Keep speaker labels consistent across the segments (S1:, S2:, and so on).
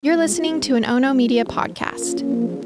S1: You're listening to an Ono Media podcast.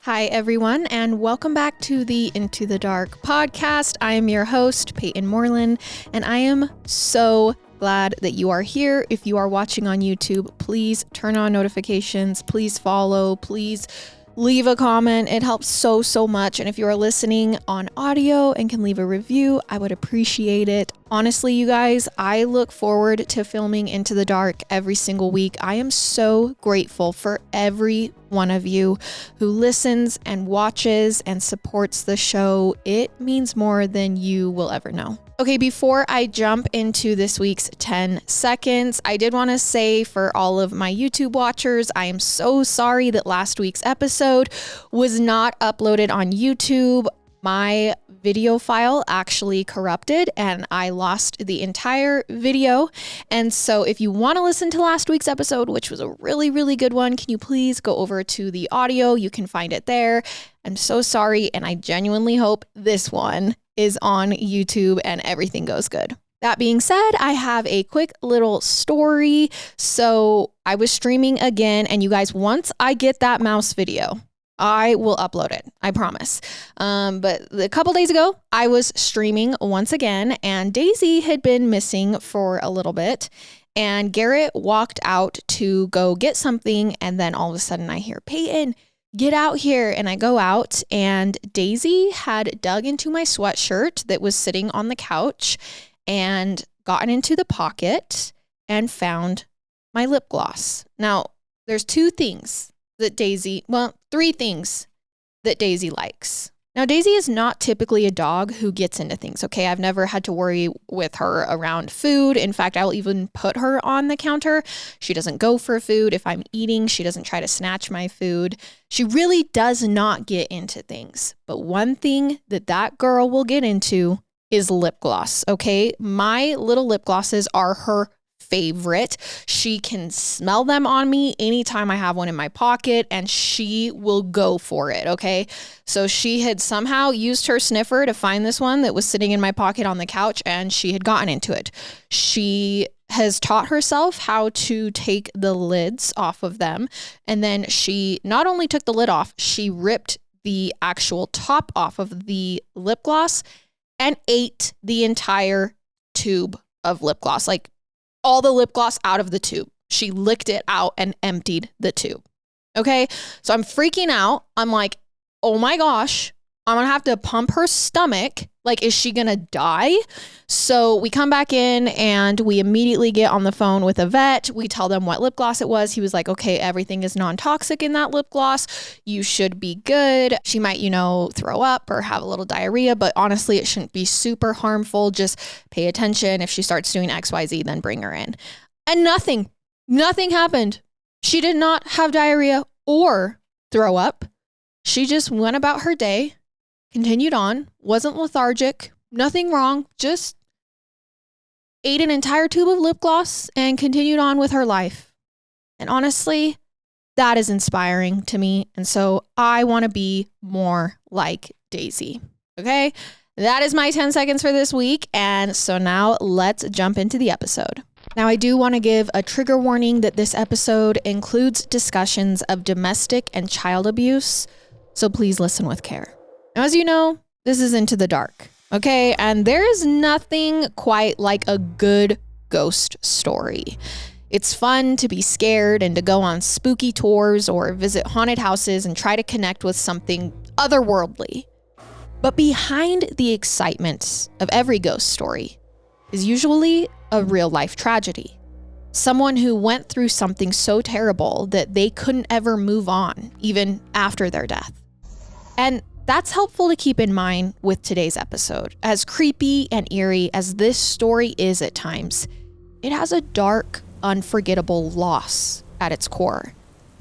S1: Hi, everyone, and welcome back to the Into the Dark podcast. I am your host, Payton Moreland, and I am so glad that you are here. If you are watching on YouTube, please turn on notifications, please follow, please leave a comment. It helps so much. And if you are listening on audio and can leave a review, I would appreciate it. Honestly, you guys, I look forward to filming Into the Dark every single week. I am so grateful for every one of you who listens and watches and supports the show. It means more than you will ever know. Okay, before I jump into this week's 10 seconds, I did want to say for all of my YouTube watchers, I am so sorry that last week's episode was not uploaded on YouTube. My video file actually corrupted and I lost the entire video. And so if you want to listen to last week's episode, which was a really good one, can you please go over to the audio? You can find it there. I'm so sorry. And I genuinely hope this one is on YouTube and everything goes good. That being said, I have a quick little story. So I was streaming again, and you guys, once I get that mouse video, I will upload it. I promise. But a couple days ago, I was streaming once again, and Daisy had been missing for a little bit. And Garrett walked out to go get something, and then all of a sudden I hear, "Payton, get out here." And I go out, and Daisy had dug into my sweatshirt that was sitting on the couch and gotten into the pocket and found my lip gloss. Now, there's three things that Daisy likes. Now, Daisy is not typically a dog who gets into things, okay? I've never had to worry with her around food. In fact, I'll even put her on the counter. She doesn't go for food. If I'm eating, she doesn't try to snatch my food. She really does not get into things. But one thing that girl will get into is lip gloss, okay? My little lip glosses are her favorite. She can smell them on me anytime I have one in my pocket, and she will go for it, okay? So she had somehow used her sniffer to find this one that was sitting in my pocket on the couch, and she had gotten into it. She has taught herself how to take the lids off of them, and then she not only took the lid off, she ripped the actual top off of the lip gloss and ate the entire tube of lip gloss, like all the lip gloss out of the tube. She licked it out and emptied the tube. Okay. So I'm freaking out. I'm like, oh my gosh, I'm going to have to pump her stomach. Like, is she going to die? So we come back in and we immediately get on the phone with a vet. We tell them what lip gloss it was. He was like, okay, everything is non-toxic in that lip gloss. You should be good. She might, throw up or have a little diarrhea, but honestly, it shouldn't be super harmful. Just pay attention. If she starts doing XYZ, then bring her in. And nothing happened. She did not have diarrhea or throw up. She just went about her day, continued on, wasn't lethargic, nothing wrong, just ate an entire tube of lip gloss and continued on with her life. And honestly, that is inspiring to me. And so I want to be more like Daisy. Okay? That is my 10 seconds for this week. And so now let's jump into the episode. Now, I do want to give a trigger warning that this episode includes discussions of domestic and child abuse. So please listen with care. Now, as you know, this is Into the Dark, okay? And there is nothing quite like a good ghost story. It's fun to be scared and to go on spooky tours or visit haunted houses and try to connect with something otherworldly. But behind the excitement of every ghost story is usually a real-life tragedy. Someone who went through something so terrible that they couldn't ever move on, even after their death. And that's helpful to keep in mind with today's episode. As creepy and eerie as this story is at times, it has a dark, unforgettable loss at its core,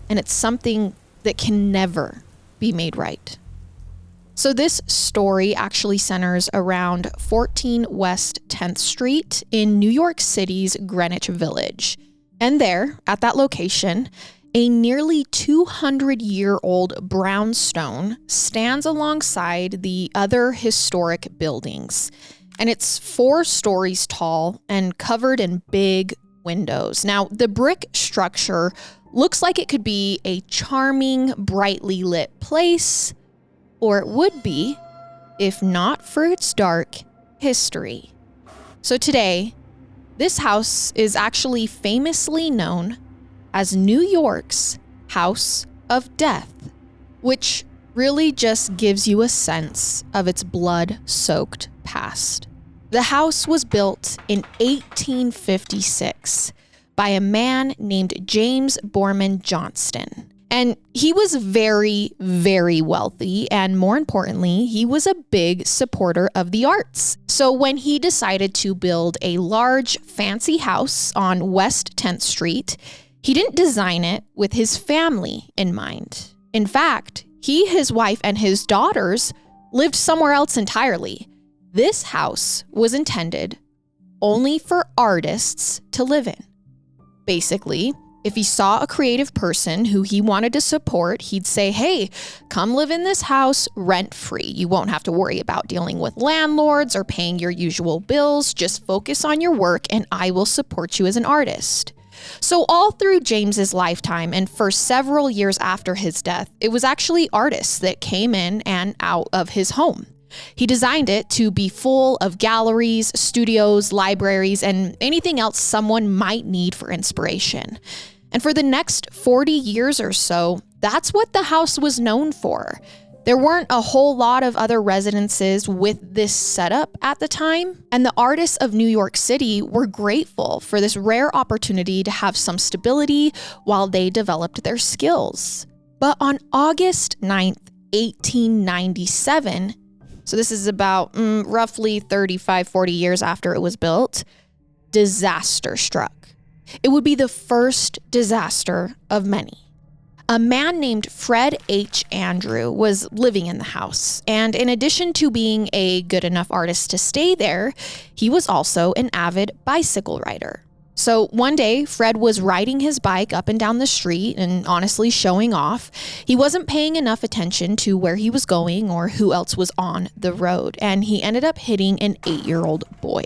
S1: and it's something that can never be made right. So this story actually centers around 14 West 10th Street in New York City's Greenwich Village. And there, at that location, a nearly 200-year-old brownstone stands alongside the other historic buildings, and it's 4 stories tall and covered in big, windows. Now, the brick structure looks like it could be a charming, brightly lit place, or it would be, if not for its dark history. So today, this house is actually famously known as New York's House of Death, which really just gives you a sense of its blood-soaked past. The house was built in 1856 by a man named James Borman Johnston. And he was very, very wealthy, and more importantly, he was a big supporter of the arts. So when he decided to build a large, fancy house on West 10th Street, he didn't design it with his family in mind. In fact, he, his wife, and his daughters lived somewhere else entirely. This house was intended only for artists to live in. Basically, if he saw a creative person who he wanted to support, he'd say, hey, come live in this house rent-free. You won't have to worry about dealing with landlords or paying your usual bills. Just focus on your work and I will support you as an artist. So all through James's lifetime and for several years after his death, it was actually artists that came in and out of his home. He designed it to be full of galleries, studios, libraries, and anything else someone might need for inspiration. And for the next 40 years or so, that's what the house was known for. There weren't a whole lot of other residences with this setup at the time, and the artists of New York City were grateful for this rare opportunity to have some stability while they developed their skills. But on August 9th, 1897, so this is about roughly 35, 40 years after it was built, disaster struck. It would be the first disaster of many. A man named Fred H. Andrew was living in the house, and in addition to being a good enough artist to stay there, he was also an avid bicycle rider. So one day, Fred was riding his bike up and down the street and honestly showing off. He wasn't paying enough attention to where he was going or who else was on the road, and he ended up hitting an 8-year-old boy.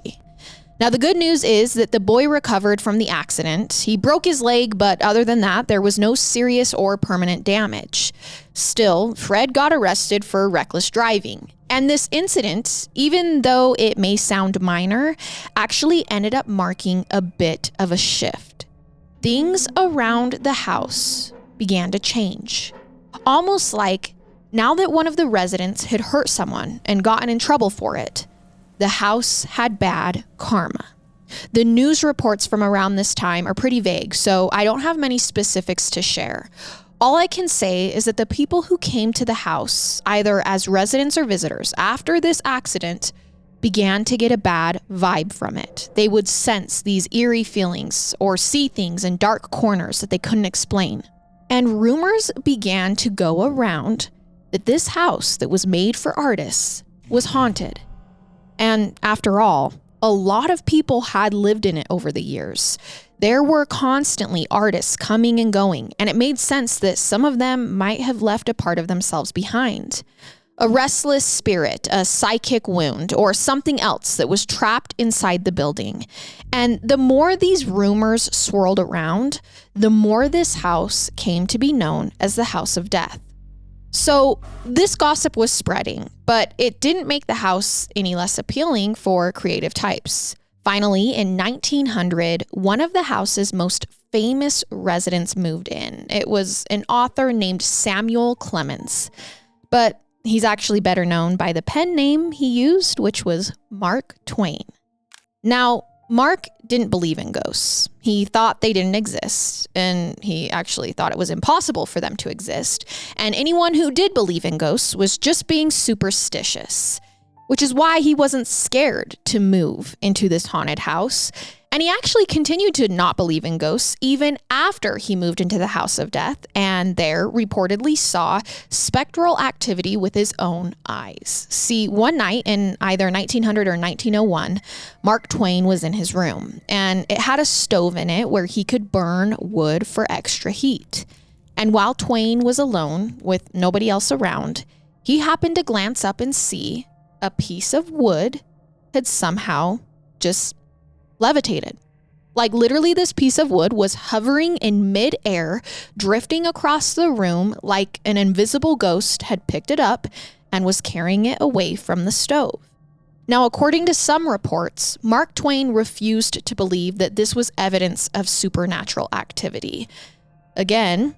S1: Now, the good news is that the boy recovered from the accident. He broke his leg, but other than that, there was no serious or permanent damage. Still, Fred got arrested for reckless driving. And this incident, even though it may sound minor, actually ended up marking a bit of a shift. Things around the house began to change. Almost like now that one of the residents had hurt someone and gotten in trouble for it, the house had bad karma. The news reports from around this time are pretty vague, so I don't have many specifics to share. All I can say is that the people who came to the house, either as residents or visitors, after this accident, began to get a bad vibe from it. They would sense these eerie feelings or see things in dark corners that they couldn't explain. And rumors began to go around that this house that was made for artists was haunted. And after all, a lot of people had lived in it over the years. There were constantly artists coming and going, and it made sense that some of them might have left a part of themselves behind. A restless spirit, a psychic wound, or something else that was trapped inside the building. And the more these rumors swirled around, the more this house came to be known as the House of Death. So this gossip was spreading, but it didn't make the house any less appealing for creative types. Finally, in 1900, one of the house's most famous residents moved in. It was an author named Samuel Clemens, but he's actually better known by the pen name he used, which was Mark Twain. Now, Mark didn't believe in ghosts. He thought they didn't exist, and he actually thought it was impossible for them to exist. And anyone who did believe in ghosts was just being superstitious, which is why he wasn't scared to move into this haunted house. And he actually continued to not believe in ghosts even after he moved into the House of Death and there reportedly saw spectral activity with his own eyes. See, one night in either 1900 or 1901, Mark Twain was in his room and it had a stove in it where he could burn wood for extra heat. And while Twain was alone with nobody else around, he happened to glance up and see a piece of wood had somehow just levitated. Like literally this piece of wood was hovering in midair, drifting across the room like an invisible ghost had picked it up and was carrying it away from the stove. Now, according to some reports, Mark Twain refused to believe that this was evidence of supernatural activity. Again,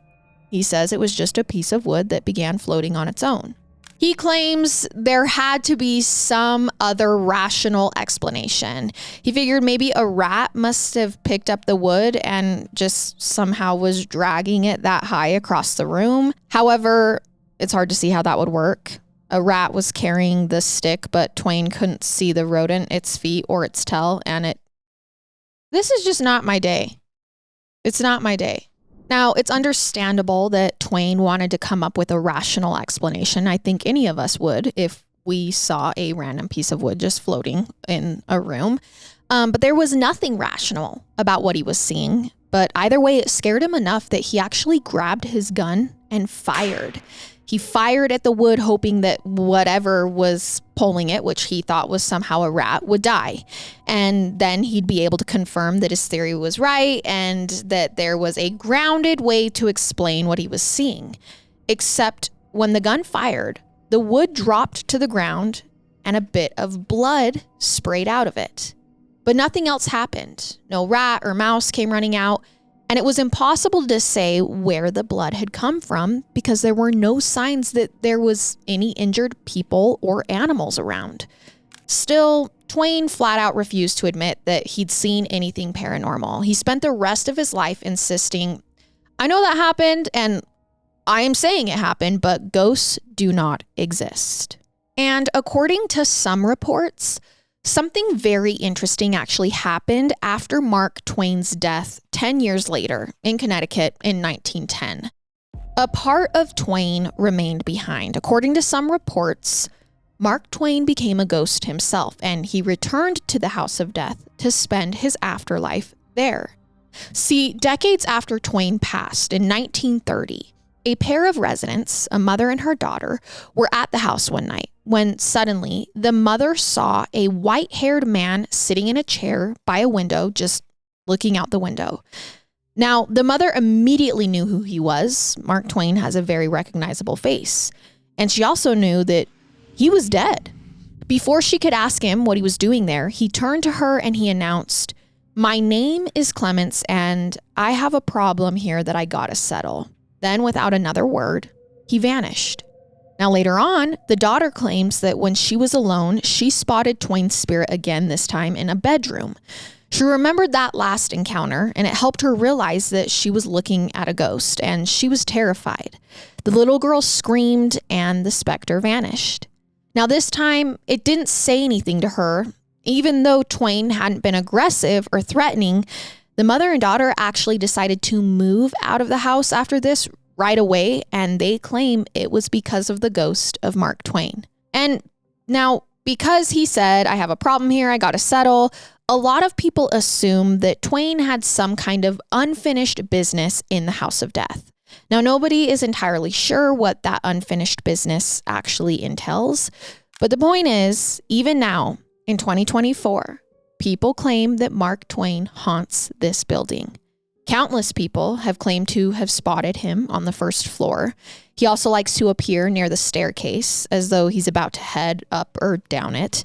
S1: he says it was just a piece of wood that began floating on its own. He claims there had to be some other rational explanation. He figured maybe a rat must have picked up the wood and just somehow was dragging it that high across the room. However, it's hard to see how that would work. A rat was carrying the stick, but Twain couldn't see the rodent, its feet, or its tail, this is just not my day. It's not my day. Now, it's understandable that Twain wanted to come up with a rational explanation. I think any of us would if we saw a random piece of wood just floating in a room. But there was nothing rational about what he was seeing. But either way, it scared him enough that he actually grabbed his gun and fired. He fired at the wood, hoping that whatever was pulling it, which he thought was somehow a rat, would die. And then he'd be able to confirm that his theory was right and that there was a grounded way to explain what he was seeing. Except when the gun fired, the wood dropped to the ground and a bit of blood sprayed out of it. But nothing else happened. No rat or mouse came running out. And it was impossible to say where the blood had come from because there were no signs that there was any injured people or animals around. Still, Twain flat out refused to admit that he'd seen anything paranormal. He spent the rest of his life insisting, I know that happened and I am saying it happened, but ghosts do not exist. And according to some reports, something very interesting actually happened after Mark Twain's death 10 years later in Connecticut in 1910. A part of Twain remained behind. According to some reports, Mark Twain became a ghost himself, and he returned to the House of Death to spend his afterlife there. See, decades after Twain passed in 1930, a pair of residents, a mother and her daughter, were at the house one night when suddenly the mother saw a white-haired man sitting in a chair by a window, just looking out the window. Now, the mother immediately knew who he was. Mark Twain has a very recognizable face. And she also knew that he was dead. Before she could ask him what he was doing there, he turned to her and he announced, "My name is Clements and I have a problem here that I gotta settle." Then, without another word, he vanished. Now, later on, the daughter claims that when she was alone, she spotted Twain's spirit again, this time in a bedroom. She remembered that last encounter, and it helped her realize that she was looking at a ghost, and she was terrified. The little girl screamed, and the specter vanished. Now, this time, it didn't say anything to her. Even though Twain hadn't been aggressive or threatening, the mother and daughter actually decided to move out of the house after this right away, and they claim it was because of the ghost of Mark Twain. And now, because he said, I have a problem here, I gotta settle, a lot of people assume that Twain had some kind of unfinished business in the House of Death. Now, nobody is entirely sure what that unfinished business actually entails, but the point is, even now, in 2024, people claim that Mark Twain haunts this building. Countless people have claimed to have spotted him on the first floor. He also likes to appear near the staircase as though he's about to head up or down it.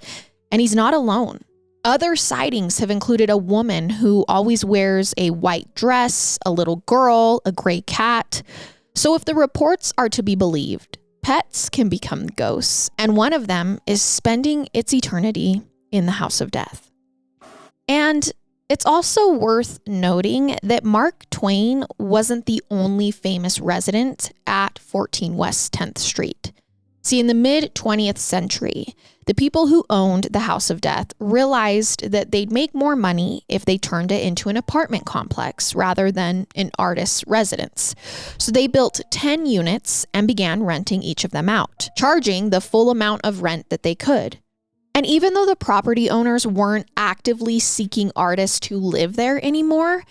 S1: And he's not alone. Other sightings have included a woman who always wears a white dress, a little girl, a gray cat. So if the reports are to be believed, pets can become ghosts, and one of them is spending its eternity in the House of Death. And it's also worth noting that Mark Twain wasn't the only famous resident at 14 West 10th Street. See, in the mid-20th century, the people who owned the House of Death realized that they'd make more money if they turned it into an apartment complex rather than an artist's residence. So they built 10 units and began renting each of them out, charging the full amount of rent that they could. And even though the property owners weren't actively seeking artists to live there anymore,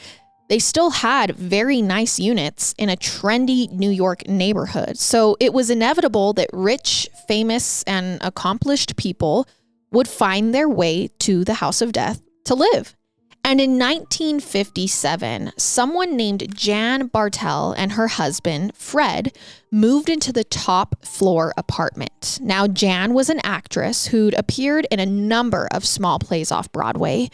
S1: they still had very nice units in a trendy New York neighborhood. So it was inevitable that rich, famous, and accomplished people would find their way to the House of Death to live. And in 1957, someone named Jan Bartell and her husband, Fred, moved into the top floor apartment. Now, Jan was an actress who'd appeared in a number of small plays off Broadway.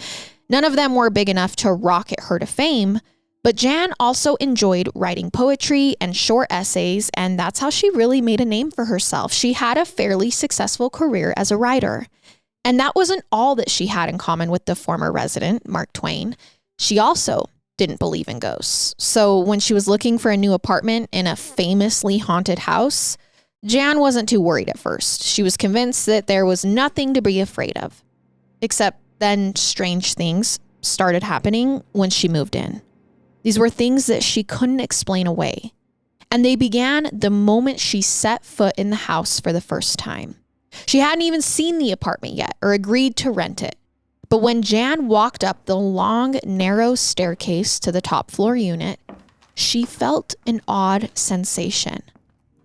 S1: None of them were big enough to rocket her to fame, but Jan also enjoyed writing poetry and short essays, and that's how she really made a name for herself. She had a fairly successful career as a writer. And that wasn't all that she had in common with the former resident, Mark Twain. She also didn't believe in ghosts. So when she was looking for a new apartment in a famously haunted house, Jan wasn't too worried at first. She was convinced that there was nothing to be afraid of. Except then strange things started happening when she moved in. These were things that she couldn't explain away. And they began the moment she set foot in the house for the first time. She hadn't even seen the apartment yet or agreed to rent it. But when Jan walked up the long, narrow staircase to the top floor unit, she felt an odd sensation.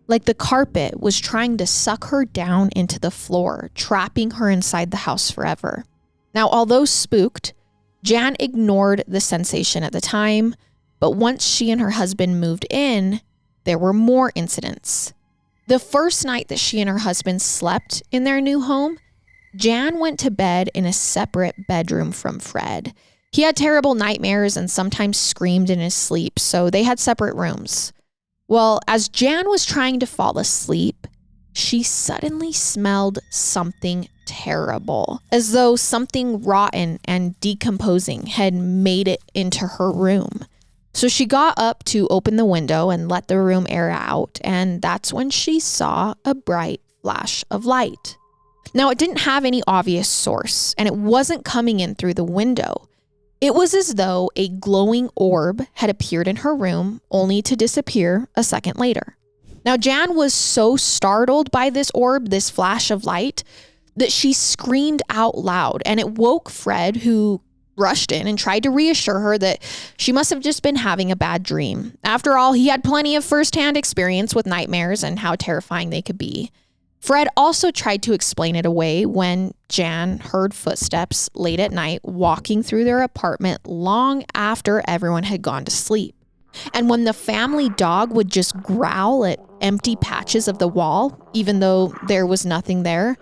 S1: Like the carpet was trying to suck her down into the floor, trapping her inside the house forever. Now, although spooked, Jan ignored the sensation at the time, but once she and her husband moved in, there were more incidents. The first night that she and her husband slept in their new home, Jan went to bed in a separate bedroom from Fred. He had terrible nightmares and sometimes screamed in his sleep, so they had separate rooms. Well, as Jan was trying to fall asleep, she suddenly smelled something terrible, as though something rotten and decomposing had made it into her room. So she got up to open the window and let the room air out, and that's when she saw a bright flash of light. Now, it didn't have any obvious source, and it wasn't coming in through the window. It was as though a glowing orb had appeared in her room, only to disappear a second later. Now, Jan was so startled by this orb, this flash of light, that she screamed out loud, and it woke Fred, who rushed in and tried to reassure her that she must have just been having a bad dream. After all, he had plenty of firsthand experience with nightmares and how terrifying they could be. Fred also tried to explain it away when Jan heard footsteps late at night walking through their apartment long after everyone had gone to sleep. And when the family dog would just growl at empty patches of the wall, even though there was nothing there,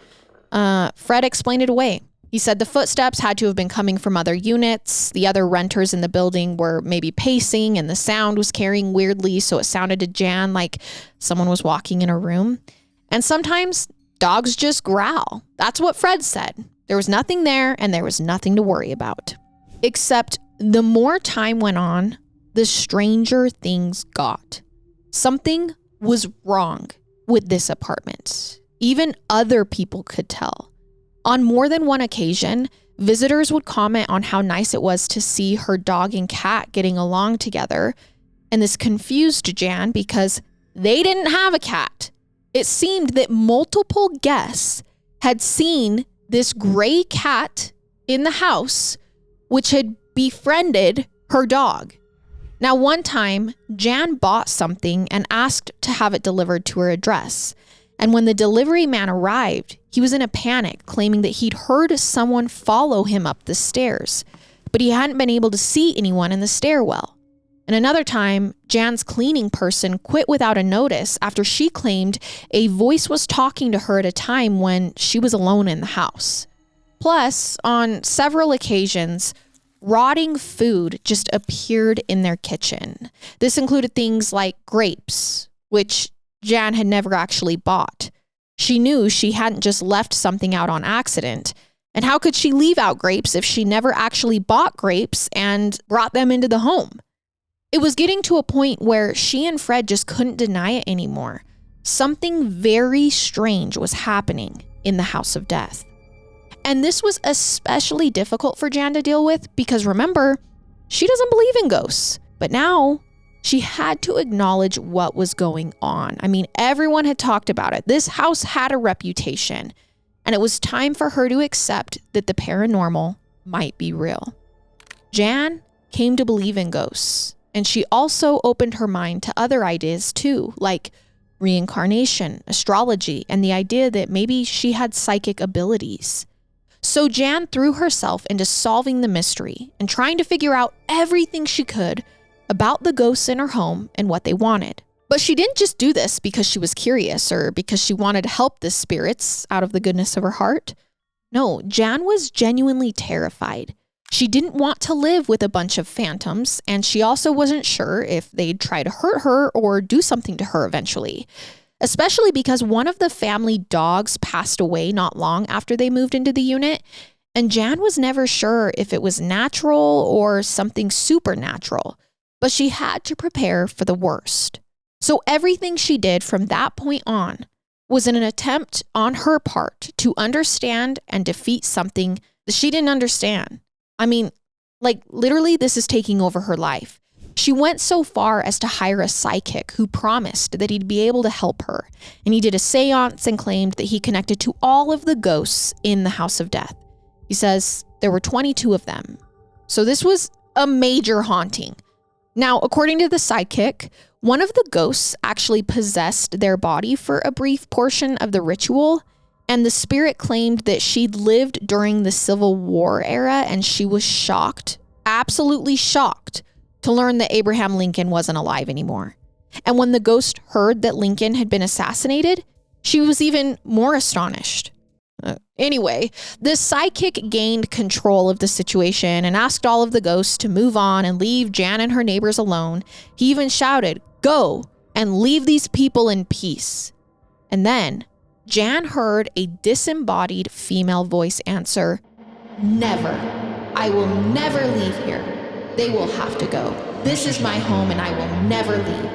S1: Fred explained it away. He said the footsteps had to have been coming from other units. The other renters in the building were maybe pacing and the sound was carrying weirdly, so it sounded to Jan like someone was walking in her room. And sometimes dogs just growl. That's what Fred said. There was nothing there and there was nothing to worry about. Except the more time went on, the stranger things got. Something was wrong with this apartment. Even other people could tell. On more than one occasion, visitors would comment on how nice it was to see her dog and cat getting along together. And this confused Jan because they didn't have a cat. It seemed that multiple guests had seen this gray cat in the house, which had befriended her dog. Now, one time, Jan bought something and asked to have it delivered to her address. And when the delivery man arrived, he was in a panic, claiming that he'd heard someone follow him up the stairs, but he hadn't been able to see anyone in the stairwell. And another time, Jan's cleaning person quit without a notice after she claimed a voice was talking to her at a time when she was alone in the house. Plus, on several occasions, rotting food just appeared in their kitchen. This included things like grapes, which Jan had never actually bought. She knew she hadn't just left something out on accident. And how could she leave out grapes if she never actually bought grapes and brought them into the home? It was getting to a point where she and Fred just couldn't deny it anymore. Something very strange was happening in the house of death. And this was especially difficult for Jan to deal with because remember, she doesn't believe in ghosts. But now she had to acknowledge what was going on. I mean, everyone had talked about it. This house had a reputation, and it was time for her to accept that the paranormal might be real. Jan came to believe in ghosts, and she also opened her mind to other ideas too, like reincarnation, astrology, and the idea that maybe she had psychic abilities. So Jan threw herself into solving the mystery and trying to figure out everything she could about the ghosts in her home and what they wanted. But she didn't just do this because she was curious or because she wanted to help the spirits out of the goodness of her heart. No, Jan was genuinely terrified. She didn't want to live with a bunch of phantoms, and she also wasn't sure if they'd try to hurt her or do something to her eventually. Especially because one of the family dogs passed away not long after they moved into the unit, and Jan was never sure if it was natural or something supernatural, but she had to prepare for the worst. So everything she did from that point on was in an attempt on her part to understand and defeat something that she didn't understand. I mean, like literally this is taking over her life. She went so far as to hire a psychic who promised that he'd be able to help her. And he did a seance and claimed that he connected to all of the ghosts in the House of Death. He says there were 22 of them. So this was a major haunting. Now, according to the psychic, one of the ghosts actually possessed their body for a brief portion of the ritual. And the spirit claimed that she'd lived during the Civil War era and she was shocked, absolutely shocked, to learn that Abraham Lincoln wasn't alive anymore. And when the ghost heard that Lincoln had been assassinated, she was even more astonished. Anyway, the psychic gained control of the situation and asked all of the ghosts to move on and leave Jan and her neighbors alone. He even shouted, "Go and leave these people in peace." And then Jan heard a disembodied female voice answer, "Never. I will never leave here. They will have to go. This is my home and I will never leave."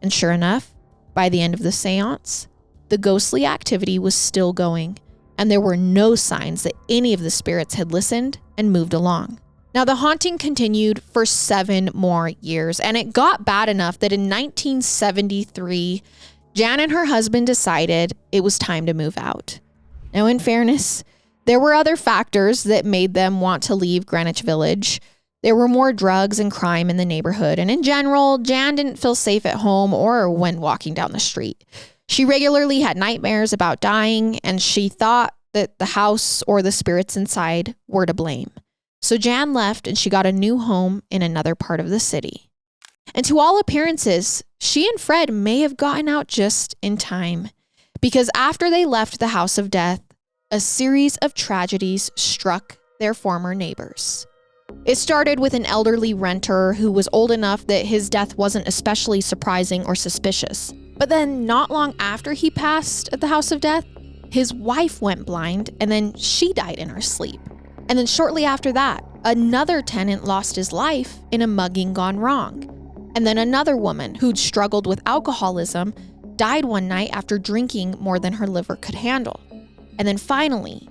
S1: And sure enough, by the end of the seance, the ghostly activity was still going, and there were no signs that any of the spirits had listened and moved along. Now, the haunting continued for 7 more years, and it got bad enough that in 1973, Jan and her husband decided it was time to move out. Now, in fairness, there were other factors that made them want to leave Greenwich Village. There were more drugs and crime in the neighborhood, and in general, Jan didn't feel safe at home or when walking down the street. She regularly had nightmares about dying, and she thought that the house or the spirits inside were to blame. So Jan left and she got a new home in another part of the city. And to all appearances, she and Fred may have gotten out just in time, because after they left the House of Death, a series of tragedies struck their former neighbors. It started with an elderly renter who was old enough that his death wasn't especially surprising or suspicious. But then not long after he passed at the House of Death, his wife went blind and then she died in her sleep. And then shortly after that, another tenant lost his life in a mugging gone wrong. And then another woman who'd struggled with alcoholism died one night after drinking more than her liver could handle. And then finally,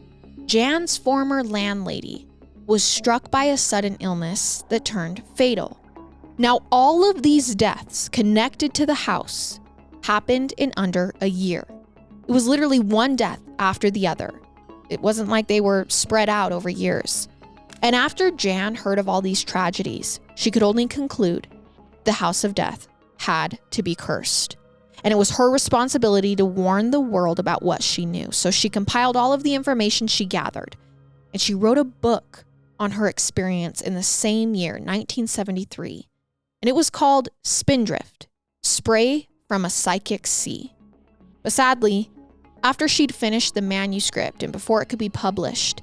S1: Jan's former landlady was struck by a sudden illness that turned fatal. Now, all of these deaths connected to the house happened in under a year. It was literally one death after the other. It wasn't like they were spread out over years. And after Jan heard of all these tragedies, she could only conclude the House of Death had to be cursed. And it was her responsibility to warn the world about what she knew. So she compiled all of the information she gathered, and she wrote a book on her experience in the same year, 1973. And it was called Spindrift, Spray from a Psychic Sea. But sadly, after she'd finished the manuscript and before it could be published,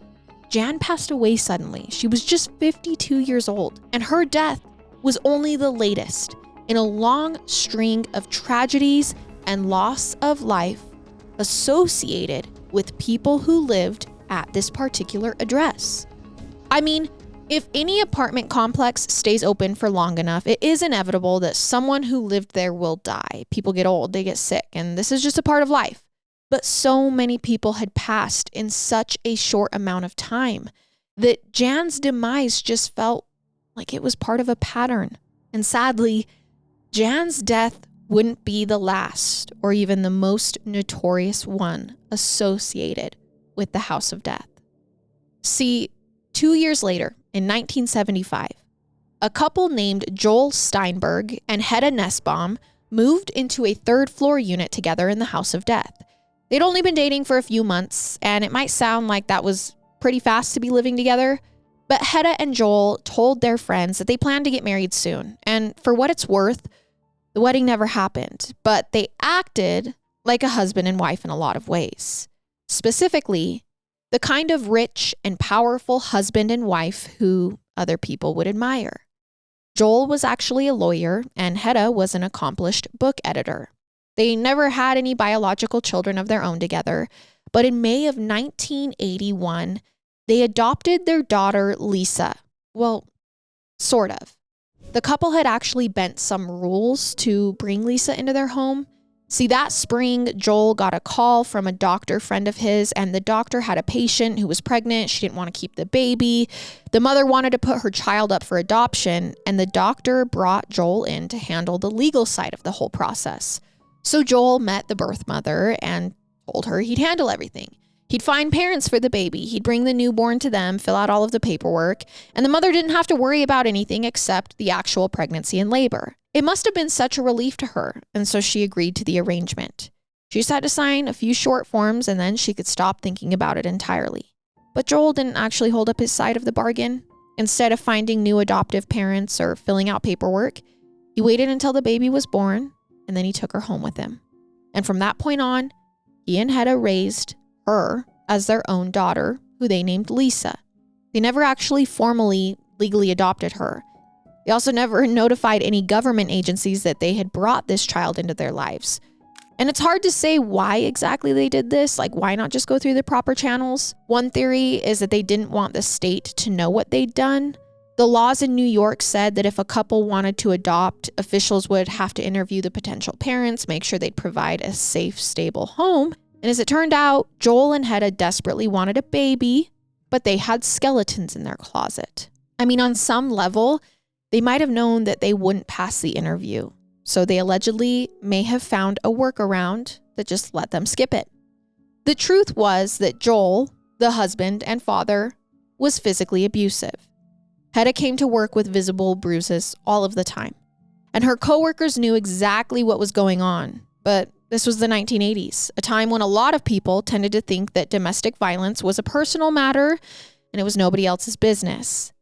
S1: Jan passed away suddenly. She was just 52 years old, and her death was only the latest in a long string of tragedies and loss of life associated with people who lived at this particular address. I mean, if any apartment complex stays open for long enough, it is inevitable that someone who lived there will die. People get old, they get sick, and this is just a part of life. But so many people had passed in such a short amount of time that Jan's demise just felt like it was part of a pattern. And sadly, Jan's death wouldn't be the last or even the most notorious one associated with the House of Death. See, 2 years later, in 1975, a couple named Joel Steinberg and Heta Nussbaum moved into a third-floor unit together in the House of Death. They'd only been dating for a few months, and it might sound like that was pretty fast to be living together. But Heta and Joel told their friends that they planned to get married soon. And for what it's worth, the wedding never happened, but they acted like a husband and wife in a lot of ways. Specifically, the kind of rich and powerful husband and wife who other people would admire. Joel was actually a lawyer, and Heta was an accomplished book editor. They never had any biological children of their own together, but in May of 1981, they adopted their daughter, Lisa. Well, sort of. The couple had actually bent some rules to bring Lisa into their home. See, that spring, Joel got a call from a doctor friend of his, and the doctor had a patient who was pregnant. She didn't want to keep the baby. The mother wanted to put her child up for adoption, and the doctor brought Joel in to handle the legal side of the whole process. So Joel met the birth mother and told her he'd handle everything. He'd find parents for the baby. He'd bring the newborn to them, fill out all of the paperwork, and the mother didn't have to worry about anything except the actual pregnancy and labor. It must have been such a relief to her, and so she agreed to the arrangement. She just had to sign a few short forms, and then she could stop thinking about it entirely. But Joel didn't actually hold up his side of the bargain. Instead of finding new adoptive parents or filling out paperwork, he waited until the baby was born, and then he took her home with him. And from that point on, he and Heta raised her as their own daughter, who they named Lisa. They never actually formally legally adopted her. They also never notified any government agencies that they had brought this child into their lives. And it's hard to say why exactly they did this. Like, why not just go through the proper channels? One theory is that they didn't want the state to know what they'd done. The laws in New York said that if a couple wanted to adopt, officials would have to interview the potential parents, make sure they'd provide a safe, stable home. And as it turned out, Joel and Heta desperately wanted a baby, but they had skeletons in their closet. I mean, on some level, they might have known that they wouldn't pass the interview, so they allegedly may have found a workaround that just let them skip it. The truth was that Joel, the husband and father, was physically abusive. Heta came to work with visible bruises all of the time, and her coworkers knew exactly what was going on, but this was the 1980s, a time when a lot of people tended to think that domestic violence was a personal matter and it was nobody else's business.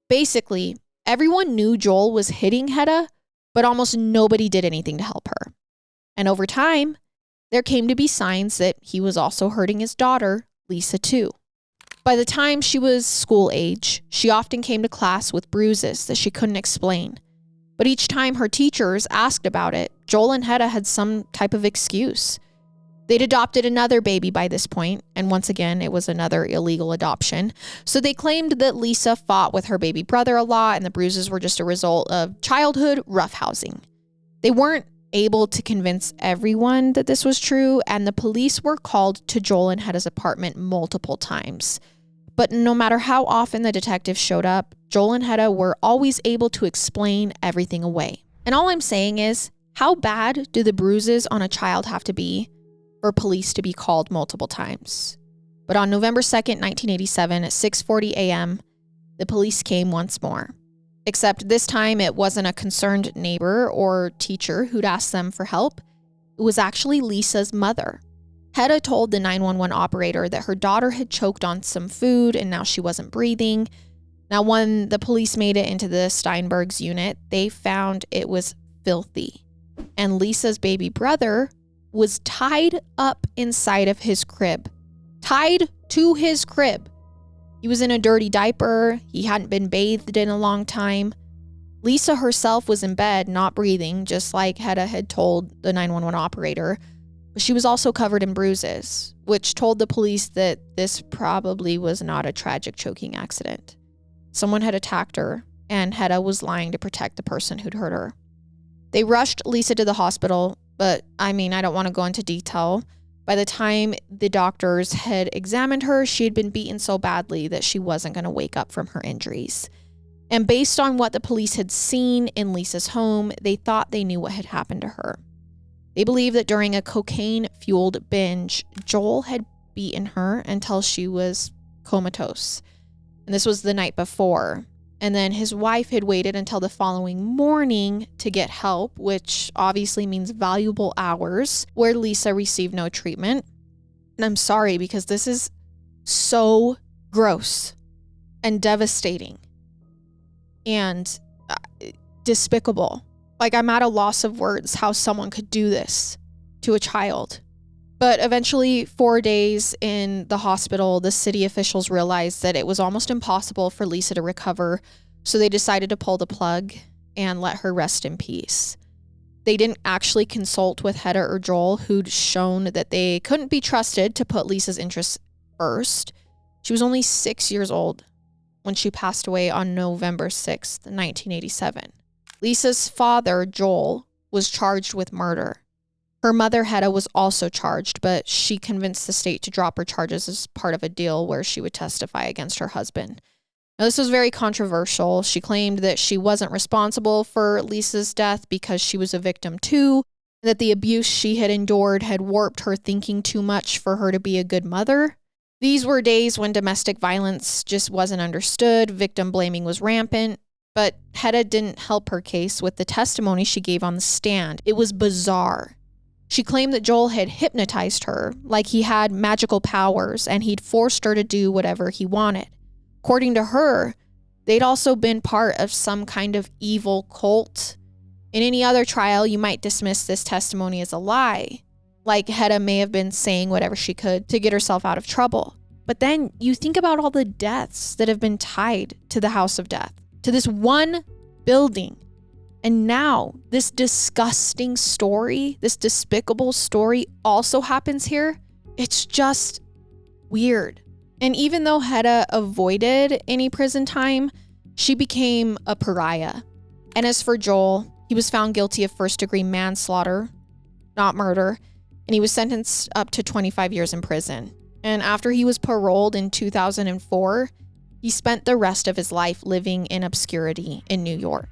S1: Basically, everyone knew Joel was hitting Heta, but almost nobody did anything to help her. And over time, there came to be signs that he was also hurting his daughter, Lisa, too. By the time she was school age, she often came to class with bruises that she couldn't explain. But each time her teachers asked about it, Joel and Heta had some type of excuse. They'd adopted another baby by this point, and once again, it was another illegal adoption. So they claimed that Lisa fought with her baby brother a lot, and the bruises were just a result of childhood roughhousing. They weren't able to convince everyone that this was true, and the police were called to Joel and Heta's apartment multiple times. But no matter how often the detectives showed up, Joel and Heta were always able to explain everything away. And all I'm saying is, how bad do the bruises on a child have to be for police to be called multiple times? But on November 2nd, 1987, at 6:40 a.m., the police came once more. Except this time it wasn't a concerned neighbor or teacher who'd asked them for help. It was actually Lisa's mother. Heta told the 911 operator that her daughter had choked on some food and now she wasn't breathing. Now, when the police made it into the Steinberg's unit, they found it was filthy. And Lisa's baby brother was tied up inside of his crib. Tied to his crib. He was in a dirty diaper. He hadn't been bathed in a long time. Lisa herself was in bed, not breathing, just like Heta had told the 911 operator. But she was also covered in bruises, which told the police that this probably was not a tragic choking accident. Someone had attacked her, and Heta was lying to protect the person who'd hurt her. They rushed Lisa to the hospital, but I don't want to go into detail. By the time the doctors had examined her, she had been beaten so badly that she wasn't going to wake up from her injuries. And based on what the police had seen in Lisa's home, they thought they knew what had happened to her. They believe that during a cocaine-fueled binge, Joel had beaten her until she was comatose. And this was the night before. And then his wife had waited until the following morning to get help, which obviously means valuable hours, where Lisa received no treatment. And I'm sorry, because this is so gross and devastating and despicable. Like, I'm at a loss of words how someone could do this to a child. But eventually, 4 days in the hospital, the city officials realized that it was almost impossible for Lisa to recover, so they decided to pull the plug and let her rest in peace. They didn't actually consult with Heta or Joel, who'd shown that they couldn't be trusted to put Lisa's interests first. She was only 6 years old when she passed away on November 6th, 1987. Lisa's father, Joel, was charged with murder. Her mother, Heta, was also charged, but she convinced the state to drop her charges as part of a deal where she would testify against her husband. Now, this was very controversial. She claimed that she wasn't responsible for Lisa's death because she was a victim too, and that the abuse she had endured had warped her thinking too much for her to be a good mother. These were days when domestic violence just wasn't understood, victim blaming was rampant, but Heta didn't help her case with the testimony she gave on the stand. It was bizarre. She claimed that Joel had hypnotized her, like he had magical powers, and he'd forced her to do whatever he wanted. According to her, they'd also been part of some kind of evil cult. In any other trial, you might dismiss this testimony as a lie, like Heta may have been saying whatever she could to get herself out of trouble. But then you think about all the deaths that have been tied to the House of Death, to this one building. And now this disgusting story, this despicable story also happens here. It's just weird. And even though Heta avoided any prison time, she became a pariah. And as for Joel, he was found guilty of first-degree manslaughter, not murder, and he was sentenced up to 25 years in prison. And after he was paroled in 2004, he spent the rest of his life living in obscurity in New York.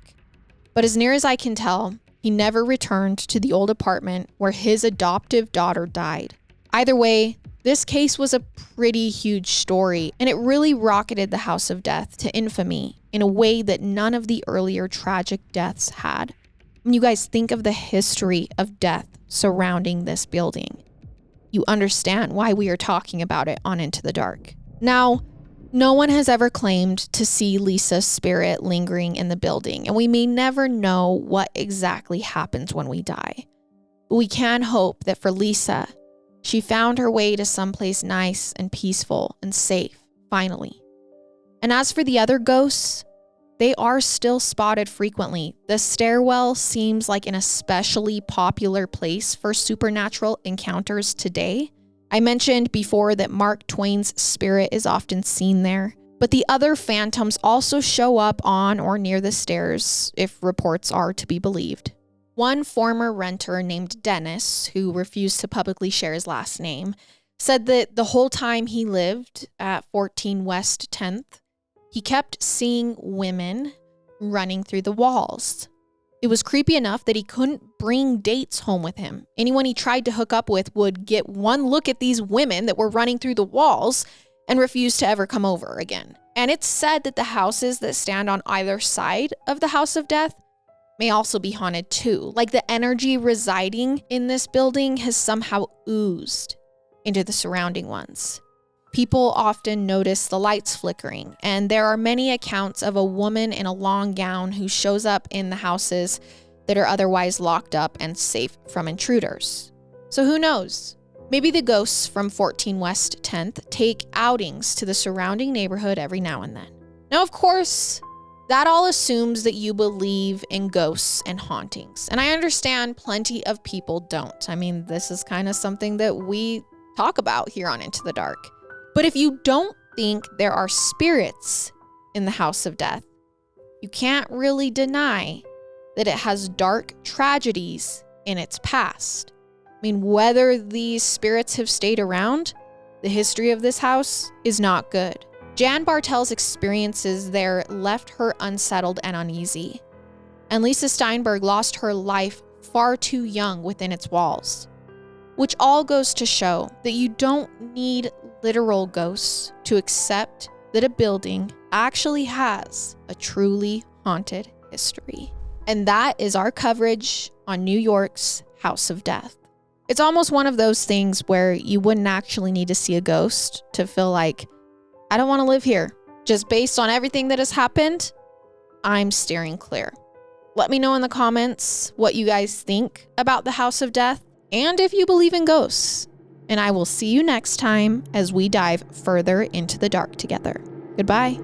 S1: But as near as I can tell, he never returned to the old apartment where his adoptive daughter died. Either way, this case was a pretty huge story, and it really rocketed the House of Death to infamy in a way that none of the earlier tragic deaths had. When you guys think of the history of death surrounding this building, you understand why we are talking about it on Into the Dark. Now, no one has ever claimed to see Lisa's spirit lingering in the building, and we may never know what exactly happens when we die. But we can hope that for Lisa, she found her way to someplace nice and peaceful and safe, finally. And as for the other ghosts, they are still spotted frequently. The stairwell seems like an especially popular place for supernatural encounters today. I mentioned before that Mark Twain's spirit is often seen there, but the other phantoms also show up on or near the stairs, if reports are to be believed. One former renter named Dennis, who refused to publicly share his last name, said that the whole time he lived at 14 West 10th, he kept seeing women running through the walls. It was creepy enough that he couldn't bring dates home with him. Anyone he tried to hook up with would get one look at these women that were running through the walls and refuse to ever come over again. And it's said that the houses that stand on either side of the House of Death may also be haunted too. Like the energy residing in this building has somehow oozed into the surrounding ones. People often notice the lights flickering, and there are many accounts of a woman in a long gown who shows up in the houses that are otherwise locked up and safe from intruders. So who knows? Maybe the ghosts from 14 West 10th take outings to the surrounding neighborhood every now and then. Now, of course, that all assumes that you believe in ghosts and hauntings. And I understand plenty of people don't. I mean, this is kind of something that we talk about here on Into the Dark. But if you don't think there are spirits in the House of Death, you can't really deny that it has dark tragedies in its past. I mean, whether these spirits have stayed around, the history of this house is not good. Jan Bartell's experiences there left her unsettled and uneasy. And Lisa Steinberg lost her life far too young within its walls. Which all goes to show that you don't need literal ghosts to accept that a building actually has a truly haunted history. And that is our coverage on New York's House of Death. It's almost one of those things where you wouldn't actually need to see a ghost to feel like, I don't want to live here. Just based on everything that has happened, I'm steering clear. Let me know in the comments what you guys think about the House of Death and if you believe in ghosts. And I will see you next time as we dive further into the dark together. Goodbye.